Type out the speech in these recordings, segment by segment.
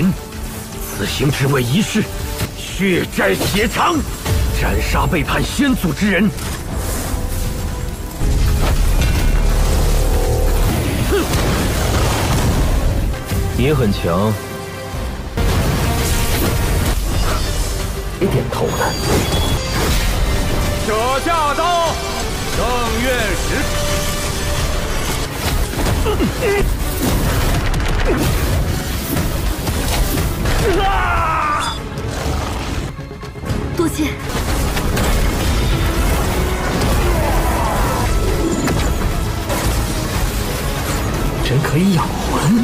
人，此行只为一事，血债血偿，斩杀背叛先祖之人。哼，也很强。别点头了。舍驾到，正月多谢。真可以养魂。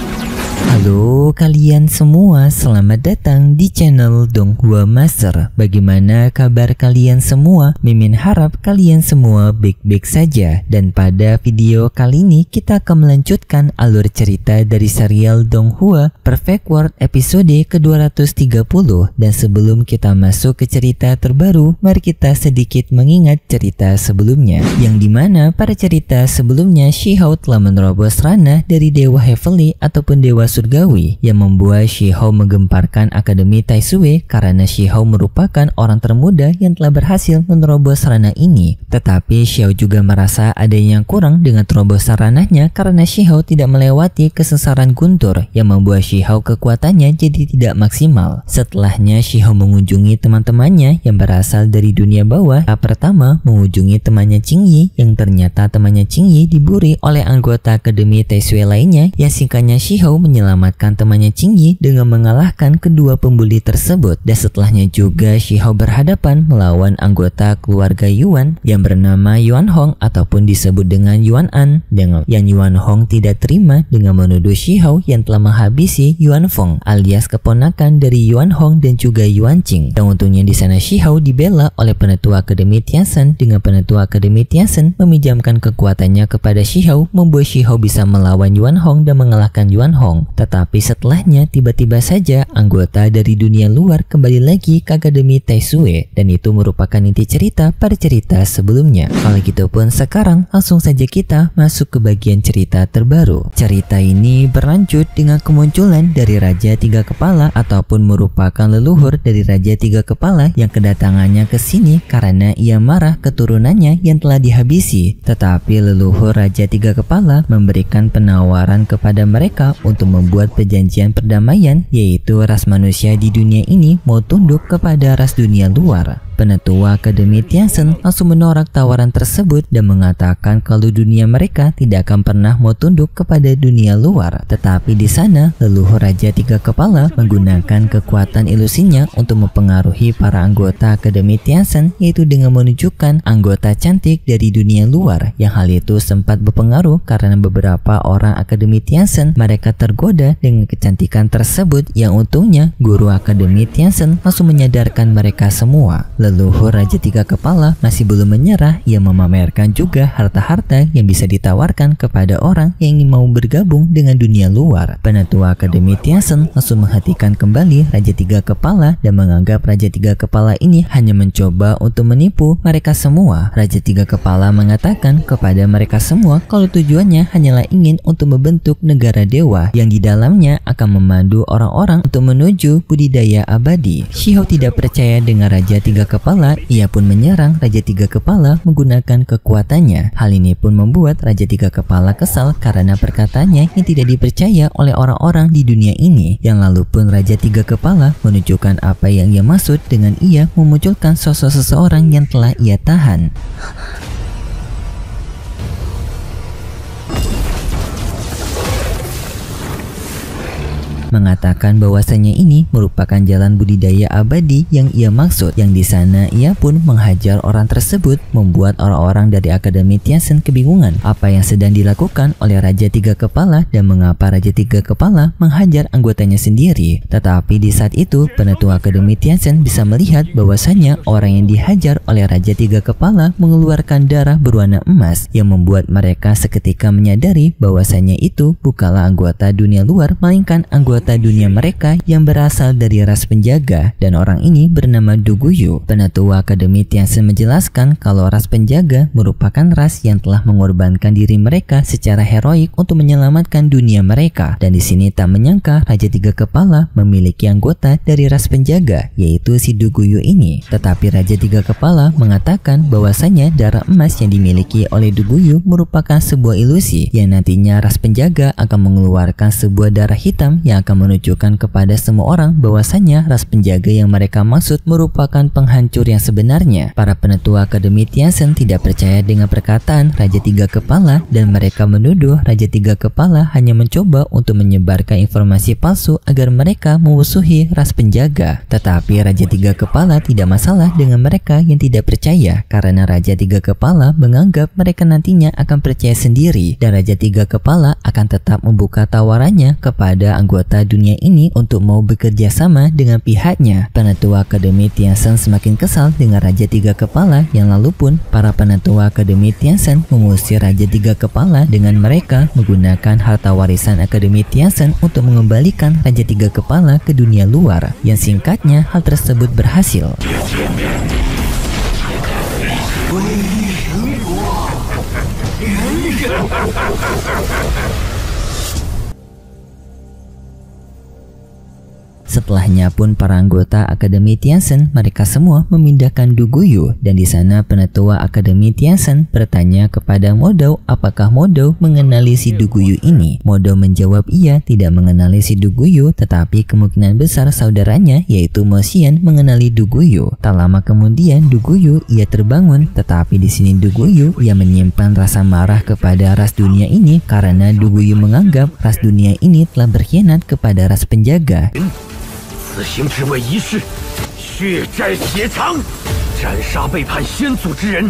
Halo kalian semua, selamat datang di channel Donghua Master. Bagaimana kabar kalian semua? Mimin harap kalian semua baik-baik saja. Dan pada video kali ini kita akan melanjutkan alur cerita dari serial Donghua Perfect World episode ke-230. Dan sebelum kita masuk ke cerita terbaru, mari kita sedikit mengingat cerita sebelumnya, yang dimana pada cerita sebelumnya Shihao telah menerobos ranah dari Dewa Heavenly ataupun Dewa Surgawi, yang membuat Shihao menggemparkan Akademi Taisue karena Shihao merupakan orang termuda yang telah berhasil menerobos ranah ini. Tetapi Shihao juga merasa ada yang kurang dengan terobosan ranahnya karena Shihao tidak melewati kesesaran guntur yang membuat Shihao kekuatannya jadi tidak maksimal. Setelahnya Shihao mengunjungi teman-temannya yang berasal dari dunia bawah. Pertama mengunjungi temannya Qingyi, yang ternyata temannya Qingyi diburi oleh anggota Akademi Taisue lainnya, yang singkatnya Shihao menyelamatkan temannya Qingyi dengan mengalahkan kedua pembuli tersebut. Dan setelahnya juga Shihao berhadapan melawan anggota keluarga Yuan yang bernama Yuan Hong ataupun disebut dengan Yuan An, yang Yuan Hong tidak terima dengan menuduh Shihao yang telah menghabisi Yuan Feng alias keponakan dari Yuan Hong dan juga Yuan Qing. Dan untungnya di sana Shihao dibela oleh penetua Akademi Tianzhen, dengan penetua Akademi Tianzhen meminjamkan kekuatannya kepada Shihao, membuat Shihao bisa melawan Yuan Hong dan mengalahkan Yuan Hong. Tetapi setelahnya tiba-tiba saja anggota dari dunia luar kembali lagi ke Akademi Taisue, dan itu merupakan inti cerita pada cerita sebelumnya. Kalau gitu pun sekarang langsung saja kita masuk ke bagian cerita terbaru. Cerita ini berlanjut dengan kemunculan dari Raja Tiga Kepala ataupun merupakan leluhur dari Raja Tiga Kepala yang kedatangannya ke sini karena ia marah keturunannya yang telah dihabisi. Tetapi leluhur Raja Tiga Kepala memberikan penawaran kepada mereka untuk membuat perjanjian perdamaian, yaitu ras manusia di dunia ini mau tunduk kepada ras dunia luar. Penetua Akademi Tianzhen langsung menolak tawaran tersebut dan mengatakan kalau dunia mereka tidak akan pernah mau tunduk kepada dunia luar. Tetapi di sana leluhur Raja Tiga Kepala menggunakan kekuatan ilusinya untuk mempengaruhi para anggota Akademi Tianzhen, yaitu dengan menunjukkan anggota cantik dari dunia luar, yang hal itu sempat berpengaruh karena beberapa orang Akademi Tianzhen mereka tergoda dengan kecantikan tersebut, yang untungnya guru Akademi Tianzhen langsung menyadarkan mereka semua. Leluhur Raja Tiga Kepala masih belum menyerah, ia memamerkan juga harta-harta yang bisa ditawarkan kepada orang yang ingin mau bergabung dengan dunia luar. Penetua Akademi Tianzhen langsung menghentikan kembali Raja Tiga Kepala dan menganggap Raja Tiga Kepala ini hanya mencoba untuk menipu mereka semua. Raja Tiga Kepala mengatakan kepada mereka semua kalau tujuannya hanyalah ingin untuk membentuk negara dewa yang di dalamnya akan memandu orang-orang untuk menuju budidaya abadi. Shihao tidak percaya dengan Raja Tiga Kepala, ia pun menyerang Raja Tiga Kepala menggunakan kekuatannya. Hal ini pun membuat Raja Tiga Kepala kesal karena perkataannya yang tidak dipercaya oleh orang-orang di dunia ini. Yang lalu pun Raja Tiga Kepala menunjukkan apa yang ia maksud dengan ia memunculkan sosok seseorang yang telah ia tahan. Mengatakan bahwasanya ini merupakan jalan budidaya abadi yang ia maksud, yang di sana ia pun menghajar orang tersebut, membuat orang-orang dari Akademi Tianzhen kebingungan apa yang sedang dilakukan oleh Raja Tiga Kepala dan mengapa Raja Tiga Kepala menghajar anggotanya sendiri. Tetapi di saat itu penetua Akademi Tianzhen bisa melihat bahwasanya orang yang dihajar oleh Raja Tiga Kepala mengeluarkan darah berwarna emas, yang membuat mereka seketika menyadari bahwasanya itu bukanlah anggota dunia luar melainkan anggota anggota dunia mereka yang berasal dari ras penjaga, dan orang ini bernama Du Guyu. Penatua Akademi Tianzhen menjelaskan kalau ras penjaga merupakan ras yang telah mengorbankan diri mereka secara heroik untuk menyelamatkan dunia mereka, dan di sini tak menyangka Raja Tiga Kepala memiliki anggota dari ras penjaga, yaitu si Du Guyu ini. Tetapi Raja Tiga Kepala mengatakan bahwasanya darah emas yang dimiliki oleh Du Guyu merupakan sebuah ilusi yang nantinya ras penjaga akan mengeluarkan sebuah darah hitam yang akan menunjukkan kepada semua orang bahwasanya ras penjaga yang mereka maksud merupakan penghancur yang sebenarnya. Para penatua Akademi Tianzhen tidak percaya dengan perkataan Raja Tiga Kepala, dan mereka menuduh Raja Tiga Kepala hanya mencoba untuk menyebarkan informasi palsu agar mereka memusuhi ras penjaga. Tetapi Raja Tiga Kepala tidak masalah dengan mereka yang tidak percaya, karena Raja Tiga Kepala menganggap mereka nantinya akan percaya sendiri, dan Raja Tiga Kepala akan tetap membuka tawarannya kepada anggota dunia ini untuk mau bekerja sama dengan pihaknya. Penatua Akademi Tianzhen semakin kesal dengan Raja Tiga Kepala yang lalu pun para penatua Akademi Tianzhen mengusir Raja Tiga Kepala dengan mereka menggunakan harta warisan Akademi Tianzhen untuk mengembalikan Raja Tiga Kepala ke dunia luar, yang singkatnya hal tersebut berhasil. Setelahnya pun para anggota Akademi Tianzhen mereka semua memindahkan Du Guyu, dan di sana penatua Akademi Tianzhen bertanya kepada Modou apakah Modou mengenali si Du Guyu ini. Modou menjawab ia tidak mengenali si Du Guyu, tetapi kemungkinan besar saudaranya yaitu Mo Xian mengenali Du Guyu. Tak lama kemudian Du Guyu ia terbangun, tetapi di sini Du Guyu ia menyimpan rasa marah kepada ras dunia ini karena Du Guyu menganggap ras dunia ini telah berkhianat kepada ras penjaga. 此行之为一事，血债血偿，斩杀背叛先祖之人。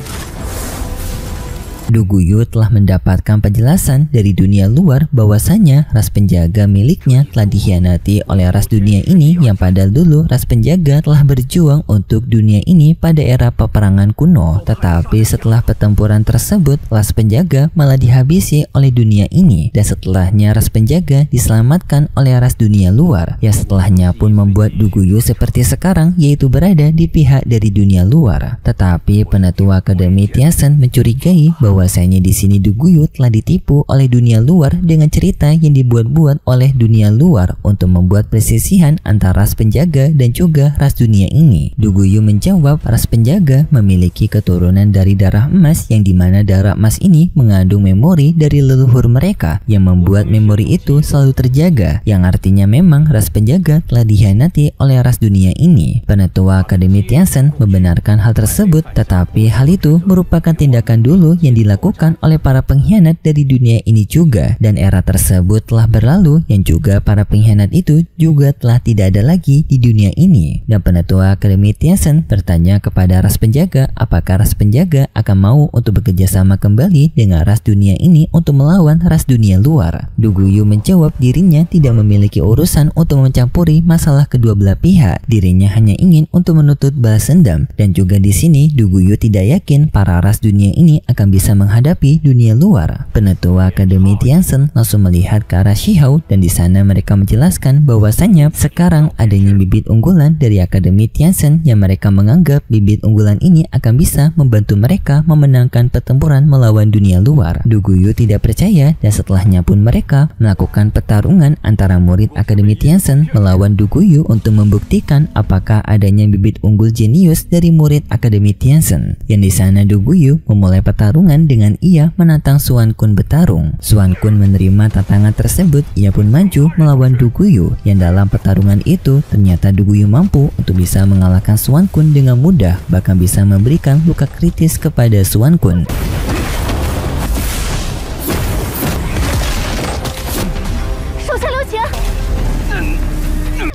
Du Guyu telah mendapatkan penjelasan dari dunia luar bahwasanya ras penjaga miliknya telah dikhianati oleh ras dunia ini, yang padahal dulu ras penjaga telah berjuang untuk dunia ini pada era peperangan kuno. Tetapi setelah pertempuran tersebut, ras penjaga malah dihabisi oleh dunia ini, dan setelahnya ras penjaga diselamatkan oleh ras dunia luar, yang setelahnya pun membuat Du Guyu seperti sekarang, yaitu berada di pihak dari dunia luar. Tetapi penatua Akademi Tianzhen mencurigai bahwasanya di sini Du Guyu telah ditipu oleh dunia luar dengan cerita yang dibuat-buat oleh dunia luar untuk membuat persisihan antara ras penjaga dan juga ras dunia ini. Du Guyu menjawab ras penjaga memiliki keturunan dari darah emas, yang dimana darah emas ini mengandung memori dari leluhur mereka yang membuat memori itu selalu terjaga, yang artinya memang ras penjaga telah dikhianati oleh ras dunia ini. Penatua Akademi Tianzhen membenarkan hal tersebut, tetapi hal itu merupakan tindakan dulu yang dilakukan oleh para pengkhianat dari dunia ini juga, dan era tersebut telah berlalu, yang juga para pengkhianat itu juga telah tidak ada lagi di dunia ini. Dan penatua Akademi Tianzhen bertanya kepada ras penjaga apakah ras penjaga akan mau untuk bekerja sama kembali dengan ras dunia ini untuk melawan ras dunia luar. Du Guyu menjawab dirinya tidak memiliki urusan untuk mencampuri masalah kedua belah pihak, dirinya hanya ingin untuk menuntut balas dendam, dan juga di sini Du Guyu tidak yakin para ras dunia ini akan bisa menghadapi dunia luar. Penatua Akademi Tianzhen langsung melihat ke arah Shihao, dan di sana mereka menjelaskan bahwasanya sekarang adanya bibit unggulan dari Akademi Tianzhen yang mereka menganggap bibit unggulan ini akan bisa membantu mereka memenangkan pertempuran melawan dunia luar. Du Guyu tidak percaya, dan setelahnya pun mereka melakukan pertarungan antara murid Akademi Tianzhen melawan Du Guyu untuk membuktikan apakah adanya bibit unggul jenius dari murid Akademi Tianzhen. Yang di sana Du Guyu memulai pertarungan dengan ia menantang Xuan Kun bertarung. Xuan Kun menerima tantangan tersebut, ia pun maju melawan Du Guyu, yang dalam pertarungan itu ternyata Du Guyu mampu untuk bisa mengalahkan Xuan Kun dengan mudah, bahkan bisa memberikan luka kritis kepada Xuan Kun.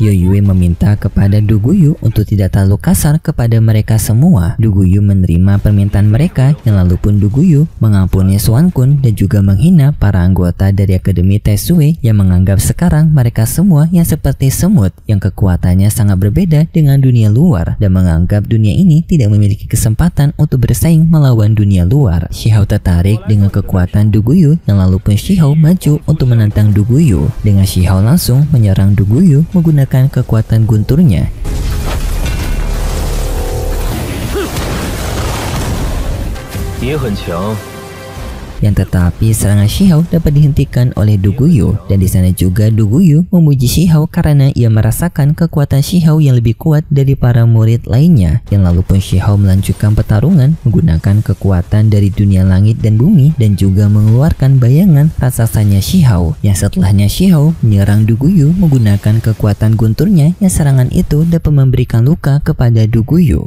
Yoyue meminta kepada Duguyu untuk tidak terlalu kasar kepada mereka semua. Duguyu menerima permintaan mereka yang lalu pun Duguyu mengampuni Suankun dan juga menghina para anggota dari Akademi Taisue yang menganggap sekarang mereka semua yang seperti semut yang kekuatannya sangat berbeda dengan dunia luar dan menganggap dunia ini tidak memiliki kesempatan untuk bersaing melawan dunia luar. Shihao tertarik dengan kekuatan Duguyu yang lalu pun Shihao maju untuk menantang Duguyu. Dengan Shihao langsung menyerang Duguyu menggunakan kekuatan gunturnya. Yang tetapi serangan Shihao dapat dihentikan oleh Duguyu, dan di sana juga Duguyu memuji Shihao karena ia merasakan kekuatan Shihao yang lebih kuat dari para murid lainnya. Yang lalu pun Shihao melanjutkan pertarungan menggunakan kekuatan dari dunia langit dan bumi dan juga mengeluarkan bayangan raksasanya Shihao. Yang setelahnya Shihao menyerang Duguyu menggunakan kekuatan gunturnya yang serangan itu dapat memberikan luka kepada Duguyu.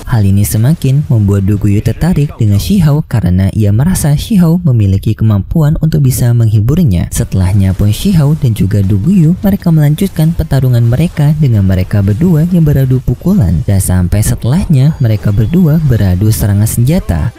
Hal ini semakin membuat Duguyu tertarik dengan Shihao karena ia merasa Shihao memiliki kemampuan untuk bisa menghiburnya. Setelahnya pun Shihao dan juga Duguyu mereka melanjutkan pertarungan mereka dengan mereka berdua yang beradu pukulan, dan sampai setelahnya mereka berdua beradu serangan senjata.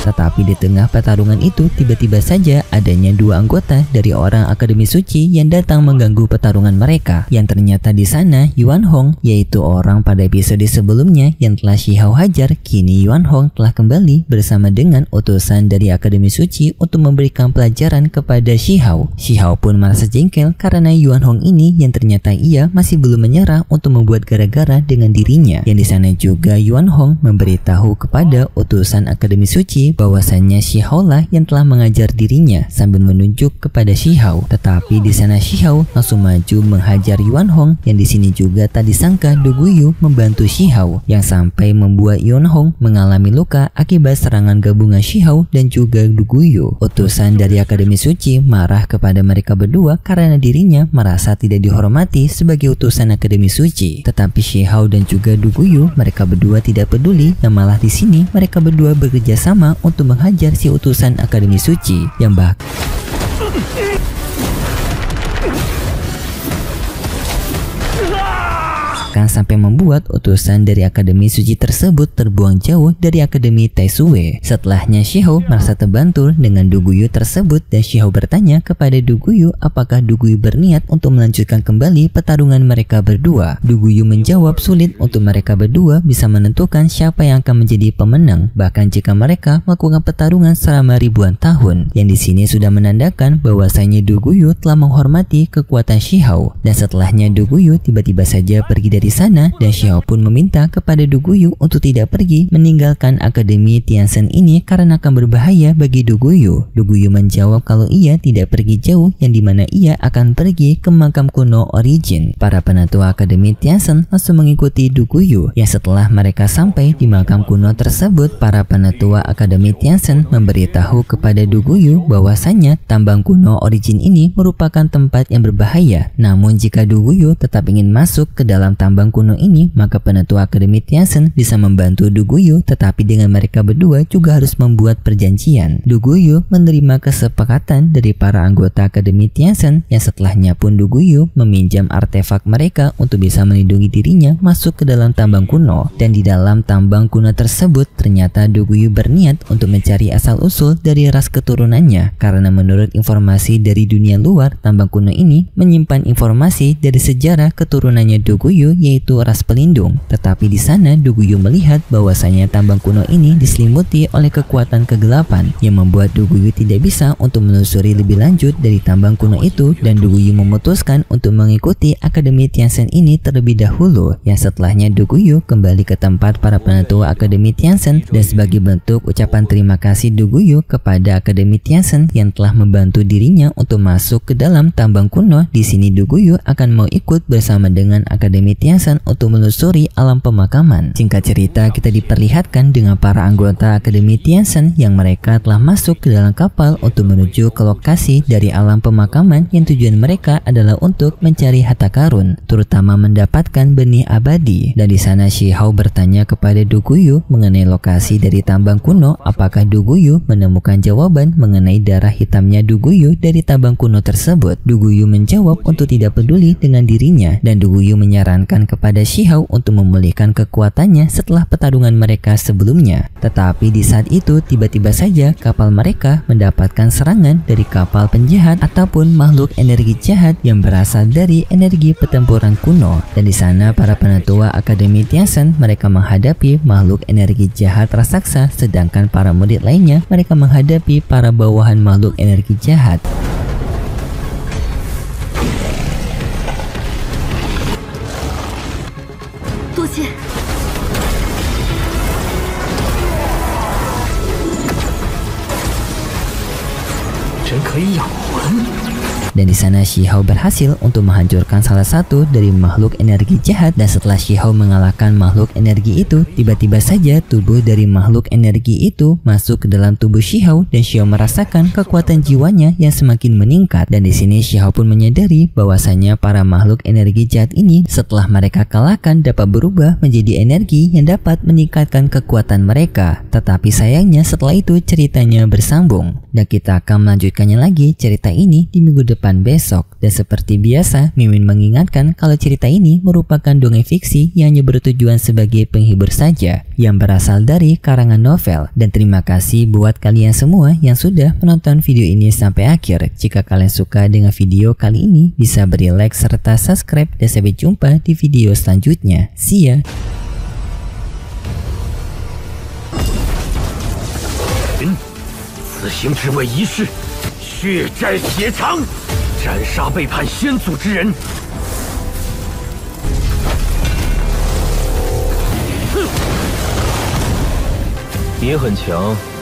Tetapi di tengah pertarungan itu tiba-tiba saja adanya dua anggota dari orang Akademi Suci yang datang mengganggu pertarungan mereka. Yang ternyata di sana Yuan Hong, yaitu orang pada episode sebelumnya yang telah Shihao hajar. Kini Yuan Hong telah kembali bersama dengan utusan dari Akademi Suci untuk memberikan pelajaran kepada Shihao. Shihao pun merasa jengkel karena Yuan Hong ini yang ternyata ia masih belum menyerah untuk membuat gara-gara dengan dirinya. Yang di sana juga Yuan Hong memberitahu kepada utusan Akademi Suci bahwasannya Shihao lah yang telah mengajar dirinya sambil menunjuk kepada Shihao. Tetapi di sana Shihao langsung maju menghajar Yuan Hong, yang di sini juga tak disangka Duguyu membantu Shihao yang sampai membuat Yuan Hong mengalami luka akibat serangan gabungan Shihao dan juga Duguyu. Utusan dari Akademi Suci marah kepada mereka berdua karena dirinya merasa tidak dihormati sebagai utusan Akademi Suci. Tetapi Shihao dan juga Duguyu mereka berdua tidak peduli, dan malah di sini mereka berdua bekerja sama untuk menghajar si utusan Akademi Suci yang sampai membuat utusan dari Akademi Suci tersebut terbuang jauh dari Akademi Taisue. Setelahnya Shihao merasa terbantu dengan Duguyu tersebut, dan Shihao bertanya kepada Duguyu apakah Duguyu berniat untuk melanjutkan kembali pertarungan mereka berdua. Duguyu menjawab sulit untuk mereka berdua bisa menentukan siapa yang akan menjadi pemenang, bahkan jika mereka melakukan pertarungan selama ribuan tahun. Yang di sini sudah menandakan bahwasanya Duguyu telah menghormati kekuatan Shihao. Dan setelahnya Duguyu tiba-tiba saja pergi dari sana, dan Shihao pun meminta kepada Duguyu untuk tidak pergi meninggalkan Akademi Tianzhen ini karena akan berbahaya bagi Duguyu. Duguyu menjawab kalau ia tidak pergi jauh, yang dimana ia akan pergi ke makam kuno Origin. Para penatua Akademi Tianzhen langsung mengikuti Duguyu. Yang setelah mereka sampai di makam kuno tersebut, para penatua Akademi Tianzhen memberitahu kepada Duguyu bahwasannya tambang kuno Origin ini merupakan tempat yang berbahaya. Namun jika Duguyu tetap ingin masuk ke dalam tambang kuno ini, maka penatua Akademi Tianzhen bisa membantu Duguyu, tetapi dengan mereka berdua juga harus membuat perjanjian. Duguyu menerima kesepakatan dari para anggota Akademi Tianzhen, yang setelahnya pun Duguyu meminjam artefak mereka untuk bisa melindungi dirinya masuk ke dalam tambang kuno. Dan di dalam tambang kuno tersebut ternyata Duguyu berniat untuk mencari asal-usul dari ras keturunannya, karena menurut informasi dari dunia luar, tambang kuno ini menyimpan informasi dari sejarah keturunannya Duguyu, yaitu ras pelindung. Tetapi di sana Duguyu melihat bahwasanya tambang kuno ini diselimuti oleh kekuatan kegelapan yang membuat Duguyu tidak bisa untuk menelusuri lebih lanjut dari tambang kuno itu, dan Duguyu memutuskan untuk mengikuti Akademi Tianzhen ini terlebih dahulu. Yang setelahnya Duguyu kembali ke tempat para penatua Akademi Tianzhen, dan sebagai bentuk ucapan terima kasih Duguyu kepada Akademi Tianzhen yang telah membantu dirinya untuk masuk ke dalam tambang kuno, di sini Duguyu akan mau ikut bersama dengan Akademi Tianzhen untuk menelusuri alam pemakaman. Singkat cerita, kita diperlihatkan dengan para anggota Akademi Tianzhen yang mereka telah masuk ke dalam kapal untuk menuju ke lokasi dari alam pemakaman yang tujuan mereka adalah untuk mencari harta karun, terutama mendapatkan benih abadi. Dan di sana Shi Hao bertanya kepada Du Guyu mengenai lokasi dari tambang kuno, apakah Du Guyu menemukan jawaban mengenai darah hitamnya Du Guyu dari tambang kuno tersebut. Du Guyu menjawab untuk tidak peduli dengan dirinya, dan Du Guyu menyarankan kepada Shi Hao untuk memulihkan kekuatannya setelah pertarungan mereka sebelumnya. Tetapi di saat itu tiba-tiba saja kapal mereka mendapatkan serangan dari kapal penjahat ataupun makhluk energi jahat yang berasal dari energi pertempuran kuno. Dan di sana para penatua Akademi Tianzhen mereka menghadapi makhluk energi jahat raksasa, sedangkan para murid lainnya mereka menghadapi para bawahan makhluk energi jahat. Dan di sana Shi Hao berhasil untuk menghancurkan salah satu dari makhluk energi jahat. Dan setelah Shi Hao mengalahkan makhluk energi itu, tiba-tiba saja tubuh dari makhluk energi itu masuk ke dalam tubuh Shi Hao, dan Shi Hao merasakan kekuatan jiwanya yang semakin meningkat. Dan di sini Shi Hao pun menyadari bahwasanya para makhluk energi jahat ini setelah mereka kalahkan dapat berubah menjadi energi yang dapat meningkatkan kekuatan mereka. Tetapi sayangnya setelah itu ceritanya bersambung, dan kita akan melanjutkannya lagi cerita ini di minggu depan besok. Dan seperti biasa, Mimin mengingatkan kalau cerita ini merupakan dongeng fiksi yang hanya bertujuan sebagai penghibur saja, yang berasal dari karangan novel. Dan terima kasih buat kalian semua yang sudah menonton video ini sampai akhir. Jika kalian suka dengan video kali ini, bisa beri like serta subscribe, dan sampai jumpa di video selanjutnya. See ya! 此行之为一事，血债血偿，斩杀背叛先祖之人。你很强。